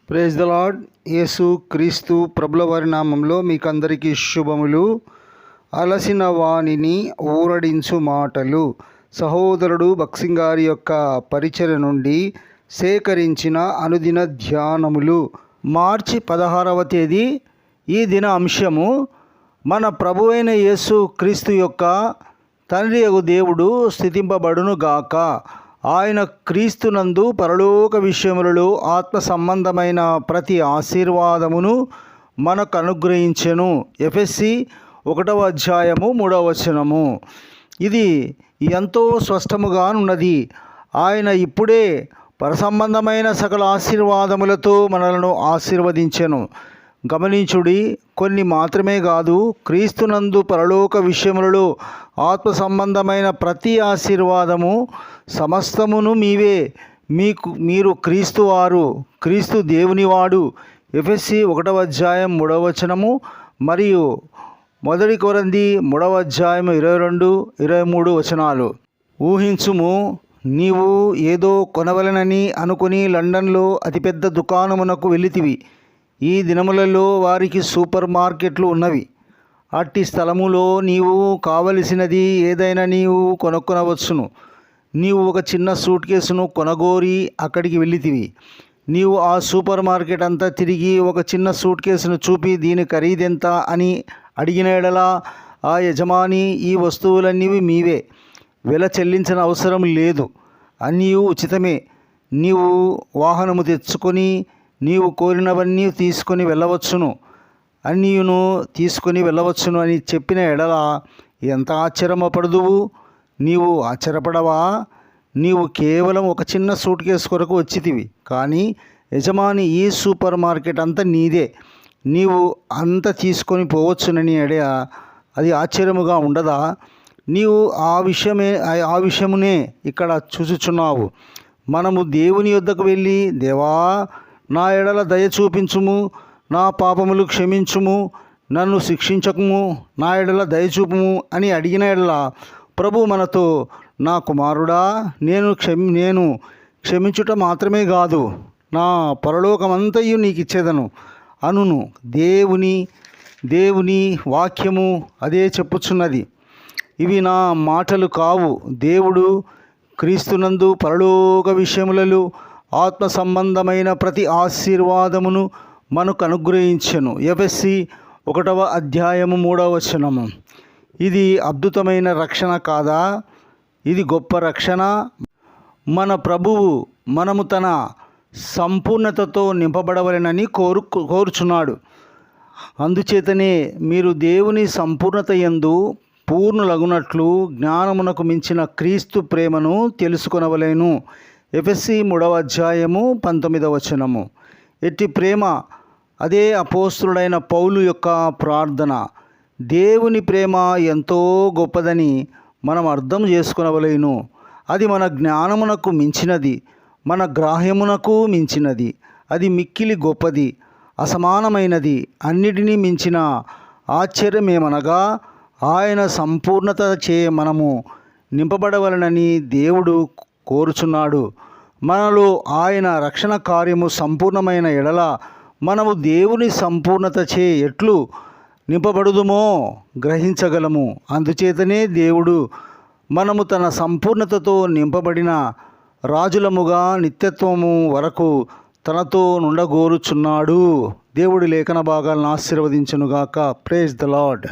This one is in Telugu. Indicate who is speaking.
Speaker 1: Praise the lord. యేసు క్రీస్తు ప్రభుల వారి నామంలో మీకు అందరికీ శుభములు. అలసిన వాణిని ఊరడించు మాటలు, సహోదరుడు భక్సింగ్ గారి యొక్క పరిచర్య నుండి సేకరించిన అనుదిన ధ్యానములు. మార్చి 16వ తేదీ. ఈ దిన అంశము, మన ప్రభు అయిన యేసు క్రీస్తు యొక్క తండ్రి యగు దేవుడు స్తుతింపబడును గాక. ఆయన క్రీస్తునందు పరలోక విషయములలో ఆత్మ సంబంధమైన ప్రతి ఆశీర్వాదమును మనకు అనుగ్రహించెను. ఎఫెసీ 1వ అధ్యాయము 3వ వచనము. ఇది ఎంతో స్పష్టముగా ఉన్నది. ఆయన ఇప్పుడే పరసంబంధమైన సకల ఆశీర్వాదములతో మనలను ఆశీర్వదించెను. గమనించుడి, కొన్ని మాత్రమే కాదు, క్రీస్తునందు పరలోక విషయములలో ఆత్మ సంబంధమైన ప్రతి ఆశీర్వాదము సమస్తమును మీవే. మీరు క్రీస్తు వారు, క్రీస్తు దేవునివాడు. ఎఫెసీ 1వ అధ్యాయం 3వ వచనము మరియు 1 కొరింథీ 3వ అధ్యాయం 22, 23 వచనాలు. ఊహించుము, నీవు ఏదో కొనవలనని అనుకుని లండన్లో అతిపెద్ద దుకాణమునకు వెళితివి. ఈ దినములలో వారికి సూపర్ మార్కెట్లు ఉన్నవి. అట్టి స్థలములో నీవు కావలసినది ఏదైనా నీవు కొనుక్కొనవచ్చును. నీవు ఒక చిన్న సూట్ కేసును కొనగోరి అక్కడికి వెళ్ళితివి. నీవు ఆ సూపర్ మార్కెట్ అంతా తిరిగి ఒక చిన్న సూట్ కేసును చూపి దీని ఖరీదెంత అని అడిగిన యెడల ఆ యజమాని, ఈ వస్తువులన్నీ మీవే, వెల చెల్లించిన అవసరం లేదు, అన్నీ ఉచితమే, నీవు వాహనము తెచ్చుకొని నీవు కోరినవన్నీ తీసుకొని వెళ్ళవచ్చును, అన్నీయును తీసుకొని వెళ్ళవచ్చును అని చెప్పిన యెడల ఎంత ఆశ్చర్యపడుదువు? నీవు ఆశ్చర్యపడవా? నీవు కేవలం ఒక చిన్న సూట్ కేసు కొరకు వచ్చితివి, కానీ యజమాని ఈ సూపర్ మార్కెట్ అంతా నీదే, నీవు అంత తీసుకొని పోవచ్చునని అది ఆశ్చర్యముగా ఉండదా? నీవు ఆ విషయమునే ఇక్కడ చూచుచున్నావు. మనము దేవుని యొద్దకు వెళ్ళి, దేవా, నా ఎడల దయ చూపించుము, నా పాపములు క్షమించుము, నన్ను శిక్షించకుము, నా ఎడల దయచూపుము అని అడిగిన యెడల ప్రభు మనతో, నా కుమారుడా, నేను క్షమించుట మాత్రమే కాదు, నా పరలోకమంతయు నీకు ఇచ్చేదను అనును. దేవుని వాక్యము అదే చెప్పుచున్నది. ఇవి నా మాటలు కావు. దేవుడు క్రీస్తునందు పరలోక విషయములలో ఆత్మ సంబంధమైన ప్రతి ఆశీర్వాదమును మనకు అనుగ్రహించెను. ఎఫెసీ 1వ అధ్యాయము 3వ వచనము. ఇది అద్భుతమైన రక్షణ కాదా? ఇది గొప్ప రక్షణ. మన ప్రభువు మనము తన సంపూర్ణతతో నింపబడవలెనని కోరుచున్నాడు. అందుచేతనే మీరు దేవుని సంపూర్ణత యందు పూర్ణులగునట్లు జ్ఞానమునకు మించిన క్రీస్తు ప్రేమను తెలుసుకొనవలెను. ఎఫెసీ 3వ అధ్యాయము 19వ వచనము. ఎట్టి ప్రేమ! అదే అపోస్తులుడైన పౌలు యొక్క ప్రార్థన. దేవుని ప్రేమ ఎంతో గొప్పదని మనం అర్థం చేసుకొనవలెను. అది మన జ్ఞానమునకు మించినది, మన గ్రాహ్యమునకు మించినది. అది మిక్కిలి గొప్పది, అసమానమైనది. అన్నిటినీ మించిన ఆశ్చర్యమేమనగా, ఆయన సంపూర్ణత చే మనము నింపబడవలనని దేవుడు కోరుచున్నాడు. మనలో ఆయన రక్షణ కార్యము సంపూర్ణమైన ఎడల మనము దేవుని సంపూర్ణత చే ఎట్లు నింపబడుదుమో గ్రహించగలము. అందుచేతనే దేవుడు మనము తన సంపూర్ణతతో నింపబడిన రాజులముగా నిత్యత్వము వరకు తనతో నుండగోరుచున్నాడు. దేవుడి లేఖన భాగాలను ఆశీర్వదించునుగాక. Praise the lord.